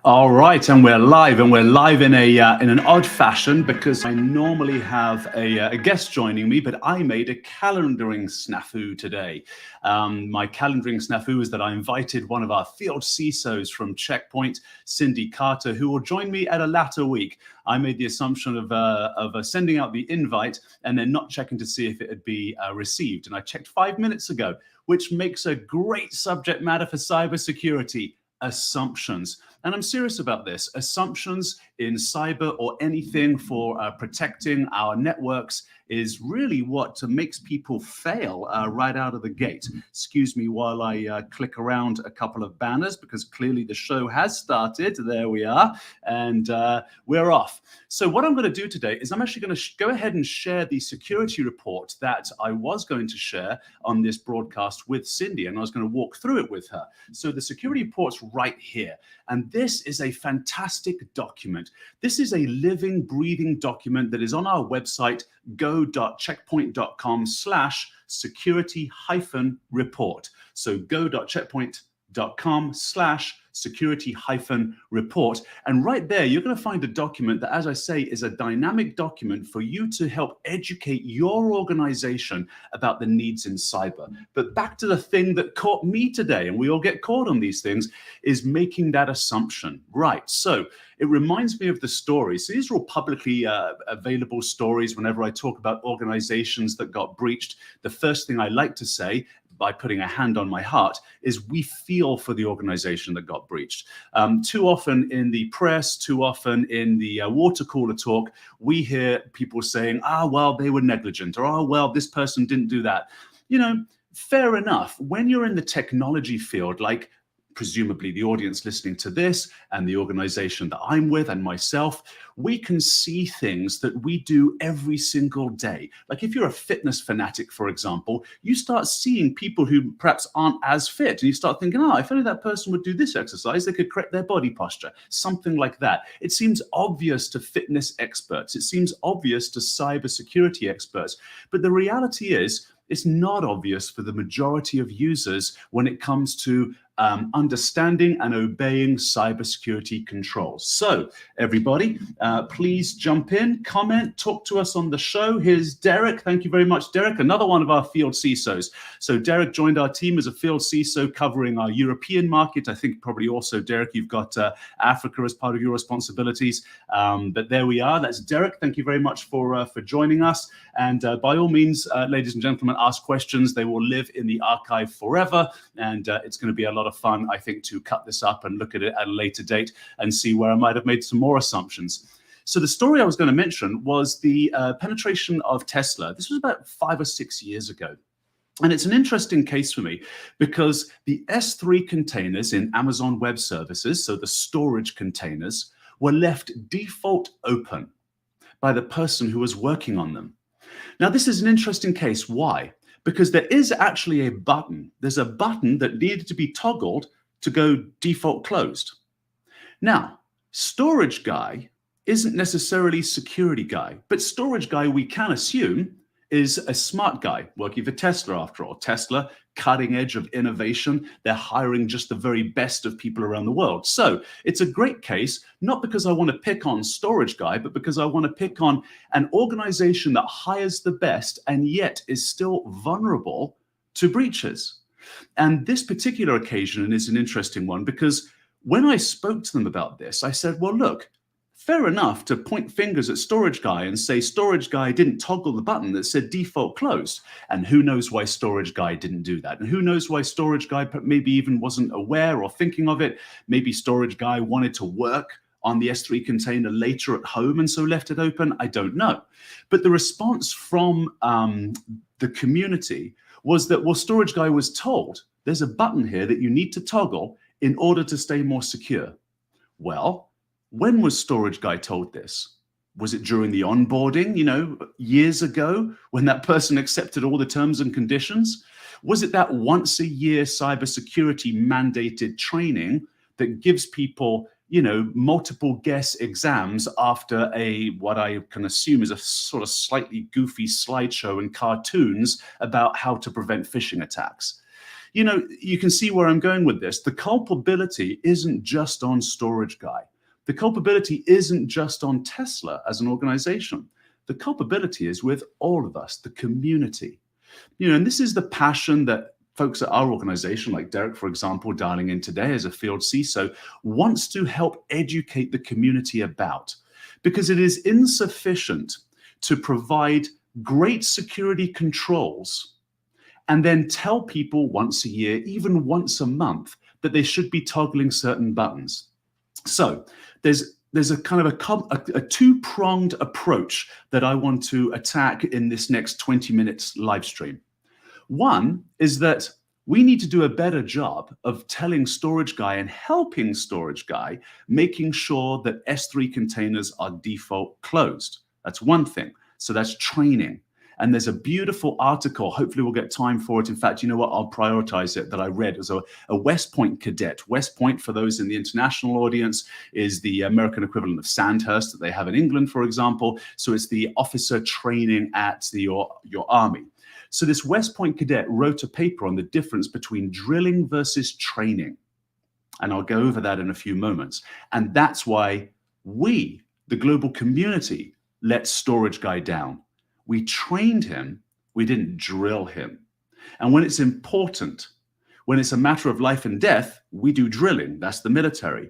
All right, and we're live in an odd fashion because I normally have a guest joining me, but I made a calendaring snafu today. My calendaring snafu is that I invited one of our field CISOs from Checkpoint, Cindi Carter, who will join me at a latter week. I made the assumption of sending out the invite and then not checking to see if it had been received, and I checked 5 minutes ago, which makes a great subject matter for cybersecurity. Assumptions. And I'm serious about this. Assumptions in cyber or anything for protecting our networks is really what makes people fail right out of the gate. Excuse me while I click around a couple of banners, because clearly the show has started. There we are, and we're off. So what I'm going to do today is I'm actually going to go ahead and share the security report that I was going to share on this broadcast with Cindi, and I was going to walk through it with her. So the security report's right here, and this is a fantastic document. This is a living, breathing document that is on our website, go.checkpoint.com/security-report. So go.checkpoint.com/security-report. And right there, you're going to find a document that, as I say, is a dynamic document for you to help educate your organization about the needs in cyber. But back to the thing that caught me today, and we all get caught on these things, is making that assumption. Right. So it reminds me of the stories. So these are all publicly available stories. Whenever I talk about organizations that got breached, the first thing I like to say, by putting a hand on my heart, is we feel for the organization that got breached. Too often in the press, too often in the water cooler talk, we hear people saying, well, they were negligent, or, well, this person didn't do that. You know, fair enough. When you're in the technology field, like presumably the audience listening to this and the organization that I'm with and myself, we can see things that we do every single day. Like if you're a fitness fanatic, for example, you start seeing people who perhaps aren't as fit, and you start thinking, if only that person would do this exercise, they could correct their body posture, something like that. It seems obvious to fitness experts. It seems obvious to cybersecurity experts. But the reality is, it's not obvious for the majority of users when it comes to understanding and obeying cybersecurity controls. So everybody, please jump in, comment, talk to us on the show. Here's Derek. Thank you very much, Derek, another one of our field CISOs. So Derek joined our team as a field CISO covering our European market. I think probably also, Derek, you've got Africa as part of your responsibilities. But there we are. That's Derek. Thank you very much for joining us. And by all means, ladies and gentlemen, ask questions. They will live in the archive forever. And it's going to be a lot of fun, I think, to cut this up and look at it at a later date and see where I might have made some more assumptions. So the story I was going to mention was the penetration of Tesla. This was about 5 or 6 years ago. And it's an interesting case for me because the S3 containers in Amazon Web Services, so the storage containers, were left default open by the person who was working on them. Now, this is an interesting case. Why? Because there is actually a button. There's a button that needed to be toggled to go default closed. Now, storage guy isn't necessarily security guy, but storage guy, we can assume, is a smart guy working for Tesla, after all. Tesla, cutting edge of innovation. They're hiring just the very best of people around the world. So it's a great case, not because I want to pick on storage guy, but because I want to pick on an organization that hires the best and yet is still vulnerable to breaches. And this particular occasion is an interesting one because when I spoke to them about this, I said, well, look, fair enough to point fingers at storage guy and say storage guy didn't toggle the button that said default closed. And who knows why storage guy didn't do that? And who knows why storage guy maybe even wasn't aware or thinking of it? Maybe storage guy wanted to work on the S3 container later at home and so left it open. I don't know. But the response from the community was that, well, storage guy was told there's a button here that you need to toggle in order to stay more secure. Well, when was storage guy told this? Was it during the onboarding, years ago when that person accepted all the terms and conditions? Was it that once a year cybersecurity mandated training that gives people, multiple guess exams after what I can assume is a sort of slightly goofy slideshow and cartoons about how to prevent phishing attacks? you can see where I'm going with this. The culpability isn't just on Storage Guy. The culpability isn't just on Tesla as an organization. The culpability is with all of us, the community. And this is the passion that folks at our organization, like Derek, for example, dialing in today as a field CISO, wants to help educate the community about. Because it is insufficient to provide great security controls and then tell people once a year, even once a month, that they should be toggling certain buttons. So there's a kind of a two-pronged approach that I want to attack in this next 20 minutes live stream. One is that we need to do a better job of telling Storage Guy and helping Storage Guy, making sure that S3 containers are default closed. That's one thing. So that's training. And there's a beautiful article, hopefully we'll get time for it. In fact, you know what, I'll prioritize it, that I read. It was a West Point cadet. West Point, for those in the international audience, is the American equivalent of Sandhurst that they have in England, for example. So it's the officer training at your army. So this West Point cadet wrote a paper on the difference between drilling versus training. And I'll go over that in a few moments. And that's why we, the global community, let Storage Guy down. We trained him, we didn't drill him. And when it's important, when it's a matter of life and death, we do drilling, that's the military.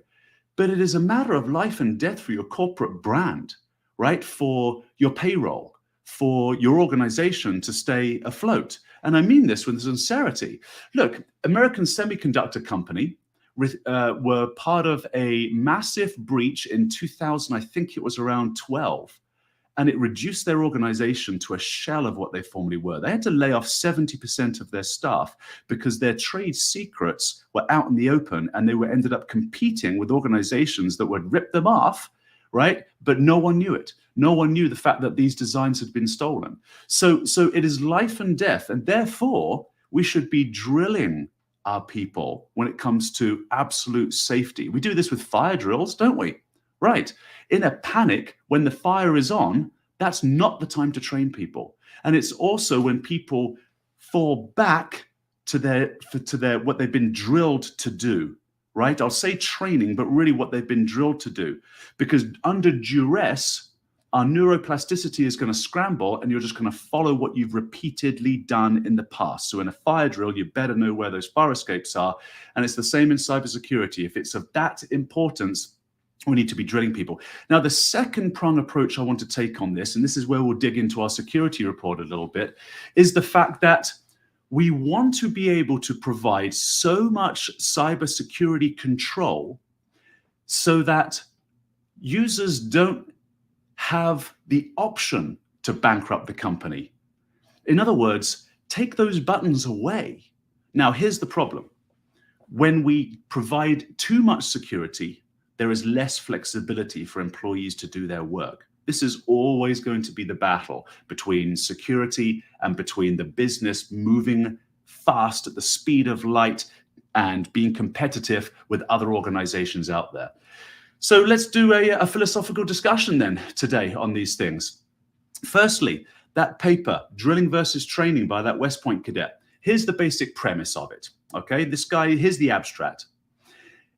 But it is a matter of life and death for your corporate brand, right? For your payroll, for your organization to stay afloat. And I mean this with sincerity. Look, American Semiconductor Company were part of a massive breach in 2000, I think it was around 12. And it reduced their organization to a shell of what they formerly were. They had to lay off 70% of their staff because their trade secrets were out in the open, and they ended up competing with organizations that would rip them off, right? But no one knew it. No one knew the fact that these designs had been stolen. So it is life and death, and therefore we should be drilling our people when it comes to absolute safety. We do this with fire drills, don't we? Right. In a panic, when the fire is on, that's not the time to train people. And it's also when people fall back to their what they've been drilled to do, right? I'll say training, but really what they've been drilled to do. Because under duress, our neuroplasticity is going to scramble, and you're just going to follow what you've repeatedly done in the past. So in a fire drill, you better know where those fire escapes are. And it's the same in cybersecurity. If it's of that importance, we need to be drilling people. Now, the second prong approach I want to take on this, and this is where we'll dig into our security report a little bit, is the fact that we want to be able to provide so much cybersecurity control so that users don't have the option to bankrupt the company. In other words, take those buttons away. Now, here's the problem. When we provide too much security, there is less flexibility for employees to do their work. This is always going to be the battle between security and between the business moving fast at the speed of light and being competitive with other organizations out there. So let's do a philosophical discussion then today on these things. Firstly, that paper, Drilling versus Training, by that West Point cadet. Here's the basic premise of it. Okay, this guy, here's the abstract.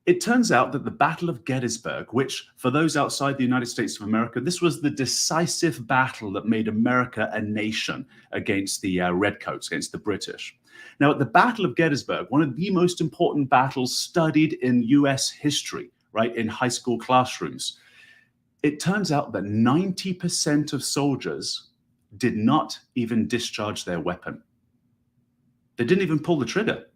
It turns out that the Battle of Gettysburg, which for those outside the United States of America, this was the decisive battle that made America a nation against the Redcoats, against the British. Now, at the Battle of Gettysburg, one of the most important battles studied in US history, right, in high school classrooms, it turns out that 90% of soldiers did not even discharge their weapon. They didn't even pull the trigger.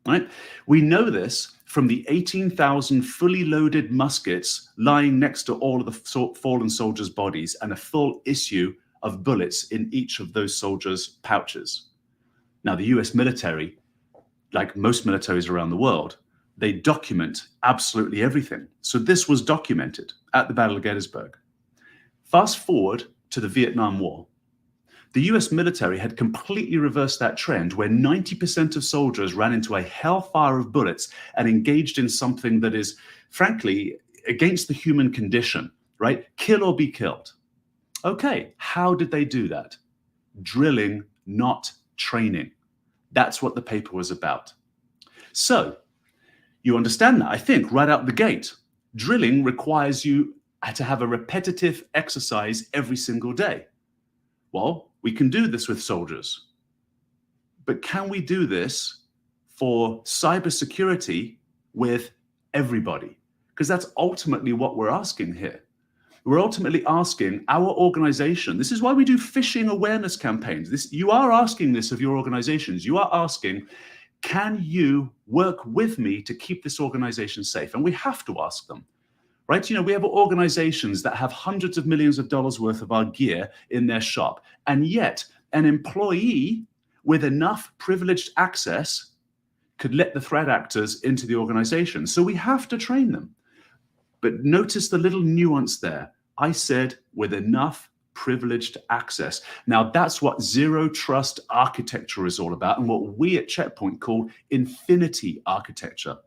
Right? We know this from the 18,000 fully loaded muskets lying next to all of the fallen soldiers' bodies and a full issue of bullets in each of those soldiers' pouches. Now, the US military, like most militaries around the world, they document absolutely everything. So this was documented at the Battle of Gettysburg. Fast forward to the Vietnam War. The US military had completely reversed that trend, where 90% of soldiers ran into a hellfire of bullets and engaged in something that is, frankly, against the human condition, right? Kill or be killed. Okay, how did they do that? Drilling, not training. That's what the paper was about. So you understand that, I think, right out the gate. Drilling requires you to have a repetitive exercise every single day. Well, we can do this with soldiers. But can we do this for cybersecurity with everybody? Because that's ultimately what we're asking here. We're ultimately asking our organization, this is why we do phishing awareness campaigns. You are asking this of your organizations. You are asking, can you work with me to keep this organization safe? And we have to ask them, right? We have organizations that have hundreds of millions of dollars worth of our gear in their shop. And yet an employee with enough privileged access could let the threat actors into the organization. So we have to train them. But notice the little nuance there. I said with enough privileged access. Now that's what zero trust architecture is all about, and what we at Checkpoint call infinity architecture.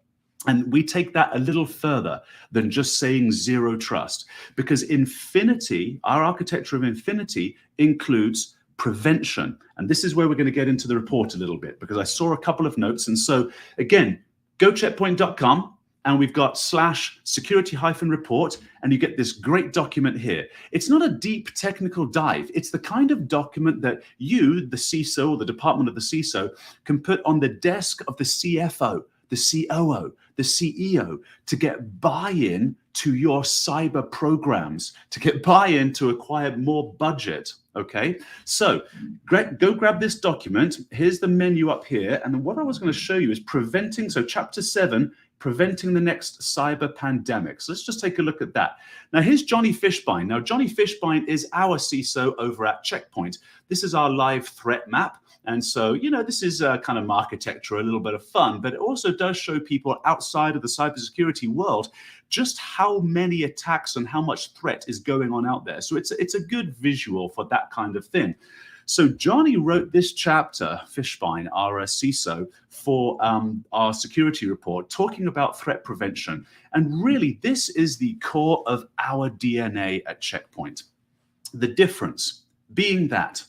And we take that a little further than just saying zero trust, because infinity, our architecture of infinity, includes prevention. And this is where we're going to get into the report a little bit, because I saw a couple of notes. And so again, go checkpoint.com. And we've got /security-report, and you get this great document here. It's not a deep technical dive. It's the kind of document that you, the CISO, or the department of the CISO, can put on the desk of the CFO, the COO, the CEO, to get buy-in to your cyber programs, to get buy-in to acquire more budget, okay? So go grab this document. Here's the menu up here. And what I was going to show you is preventing, so chapter 7, preventing the next cyber pandemic. So let's just take a look at that. Now here's Johnny Fishbein. Now Johnny Fishbein is our CISO over at Checkpoint. This is our live threat map. And so, this is kind of architecture, a little bit of fun, but it also does show people outside of the cybersecurity world just how many attacks and how much threat is going on out there. So it's a good visual for that kind of thing. So Johnny wrote this chapter, Fishbein, our CISO, for our security report, talking about threat prevention. And really, this is the core of our DNA at Checkpoint. The difference being that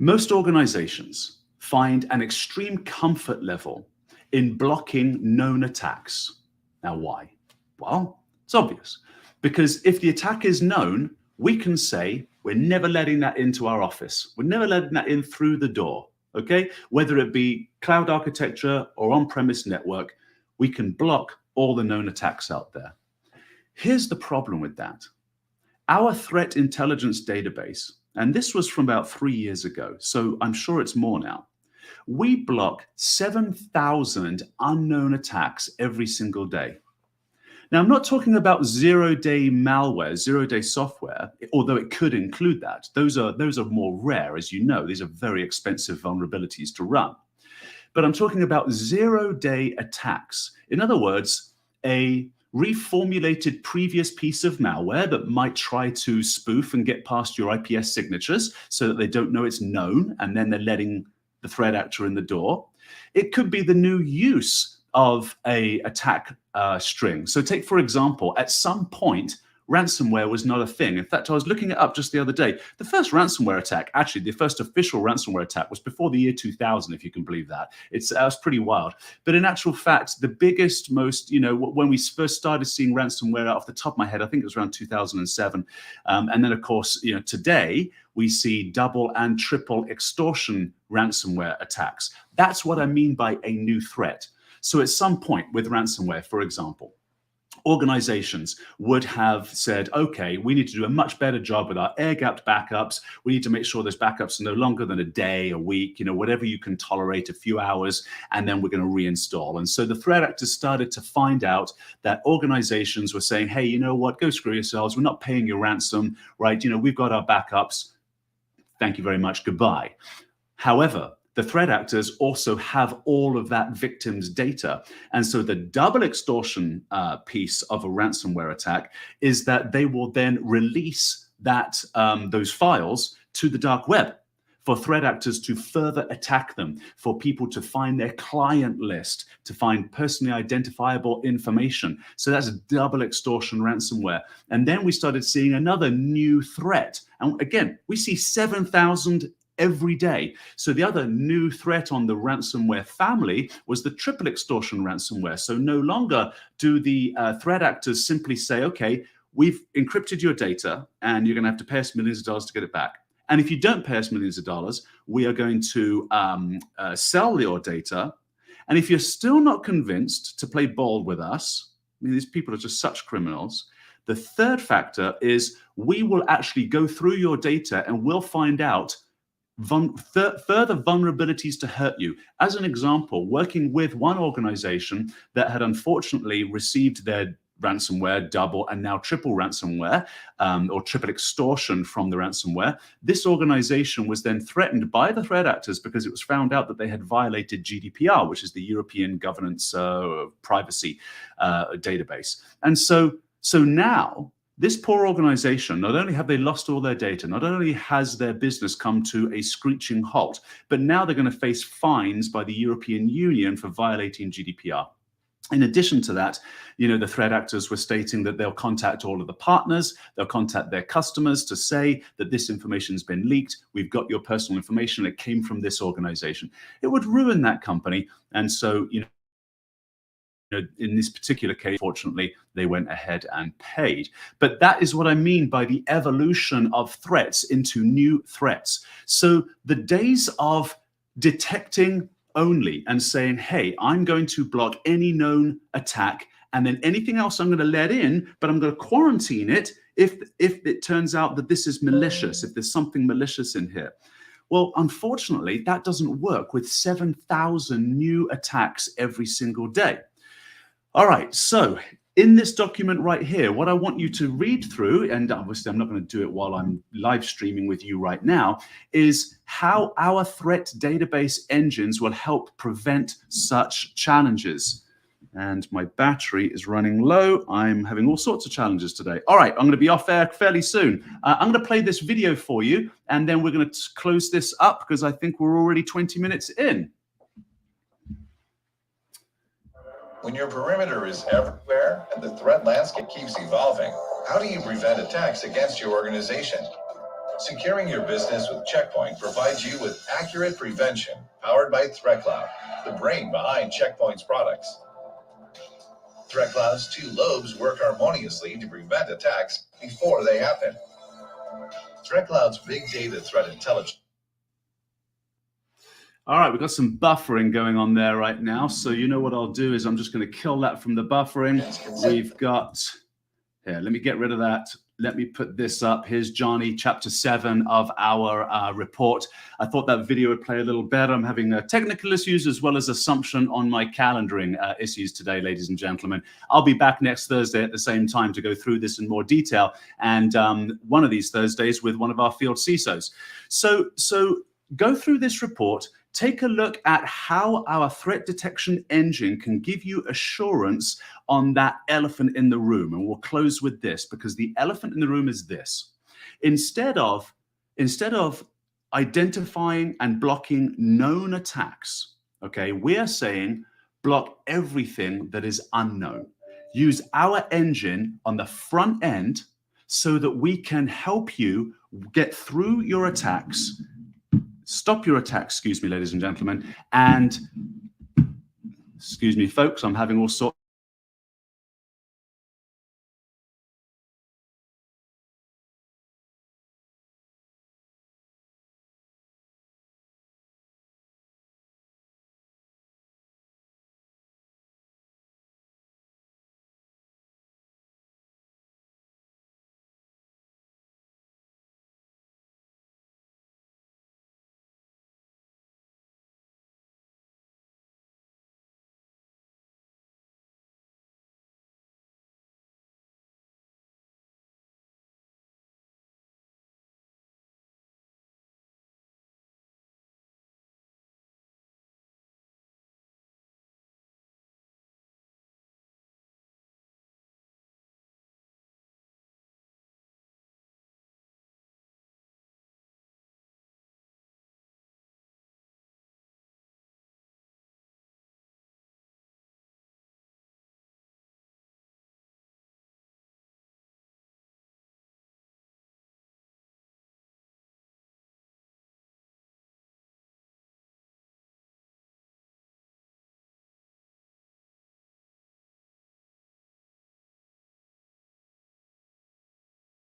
most organizations find an extreme comfort level in blocking known attacks. Now, why? Well, it's obvious. Because if the attack is known, we can say, we're never letting that into our office. We're never letting that in through the door, okay? Whether it be cloud architecture or on-premise network, we can block all the known attacks out there. Here's the problem with that. Our threat intelligence database, and this was from about 3 years ago, so I'm sure it's more now, we block 7,000 unknown attacks every single day. Now, I'm not talking about zero-day malware, zero-day software, although it could include that. Those are more rare, as you know. These are very expensive vulnerabilities to run. But I'm talking about zero-day attacks. In other words, a reformulated previous piece of malware that might try to spoof and get past your IPS signatures so that they don't know it's known, and then they're letting the threat actor in the door. It could be the new use of a attack string. So take, for example, at some point, ransomware was not a thing. In fact, I was looking it up just the other day. The first ransomware attack, actually, the first official ransomware attack was before the year 2000, if you can believe that. It's pretty wild. But in actual fact, the biggest, most, when we first started seeing ransomware off the top of my head, I think it was around 2007. And then, of course, today, we see double and triple extortion ransomware attacks. That's what I mean by a new threat. So at some point with ransomware, for example, organizations would have said, okay, we need to do a much better job with our air-gapped backups. We need to make sure those backups are no longer than a day, a week, whatever you can tolerate, a few hours, and then we're going to reinstall. And so the threat actors started to find out that organizations were saying, hey, you know what, go screw yourselves. We're not paying your ransom, right? We've got our backups. Thank you very much. Goodbye. However, the threat actors also have all of that victim's data. And so the double extortion piece of a ransomware attack is that they will then release those files to the dark web for threat actors to further attack them, for people to find their client list, to find personally identifiable information. So that's double extortion ransomware. And then we started seeing another new threat. And again, we see 7,000 every day. So the other new threat on the ransomware family was the triple extortion ransomware. So no longer do the threat actors simply say, okay, we've encrypted your data and you're going to have to pay us millions of dollars to get it back. And if you don't pay us millions of dollars, we are going to sell your data. And if you're still not convinced to play ball with us, I mean, these people are just such criminals. The third factor is we will actually go through your data and we'll find out further vulnerabilities to hurt you. As an example, working with one organization that had unfortunately received their ransomware, double and now triple ransomware, or triple extortion from the ransomware. This organization was then threatened by the threat actors because it was found out that they had violated GDPR, which is the European Governance Privacy database. And so now this poor organization, not only have they lost all their data, not only has their business come to a screeching halt, but now they're going to face fines by the European Union for violating GDPR. In addition to that, the threat actors were stating that they'll contact all of the partners, they'll contact their customers to say that this information has been leaked, we've got your personal information, it came from this organization. It would ruin that company. And so, in this particular case, fortunately, they went ahead and paid. But that is what I mean by the evolution of threats into new threats. So the days of detecting only and saying, hey, I'm going to block any known attack and then anything else I'm going to let in, but I'm going to quarantine it if it turns out that this is malicious, if there's something malicious in here. Well, unfortunately, that doesn't work with 7,000 new attacks every single day. All right, so in this document right here, what I want you to read through, and obviously I'm not going to do it while I'm live streaming with you right now, is how our threat database engines will help prevent such challenges. And my battery is running low. I'm having all sorts of challenges today. All right, I'm going to be off air fairly soon. I'm going to play this video for you, and then we're going to close this up because I think we're already 20 minutes in. When your perimeter is everywhere and the threat landscape keeps evolving, how do you prevent attacks against your organization? Securing your business with Check Point provides you with accurate prevention powered by ThreatCloud, the brain behind Check Point's products. ThreatCloud's two lobes work harmoniously to prevent attacks before they happen. ThreatCloud's big data threat intelligence. All right, we've got some buffering going on there right now. So you know what I'll do is I'm just going to kill that from the buffering. We've got, here, let me get rid of that. Let me put this up. Here's Johnny, chapter 7 of our report. I thought that video would play a little better. I'm having technical issues as well as assumption on my calendaring issues today, ladies and gentlemen. I'll be back next Thursday at the same time to go through this in more detail. And one of these Thursdays with one of our field CISOs. So go through this report. Take a look at how our threat detection engine can give you assurance on that elephant in the room. And we'll close with this because the elephant in the room is this. Instead of identifying and blocking known attacks, okay, we are saying block everything that is unknown. Use our engine on the front end so that we can help you get through your attacks. Stop your attacks, excuse me, ladies and gentlemen. And excuse me, folks, I'm having all sorts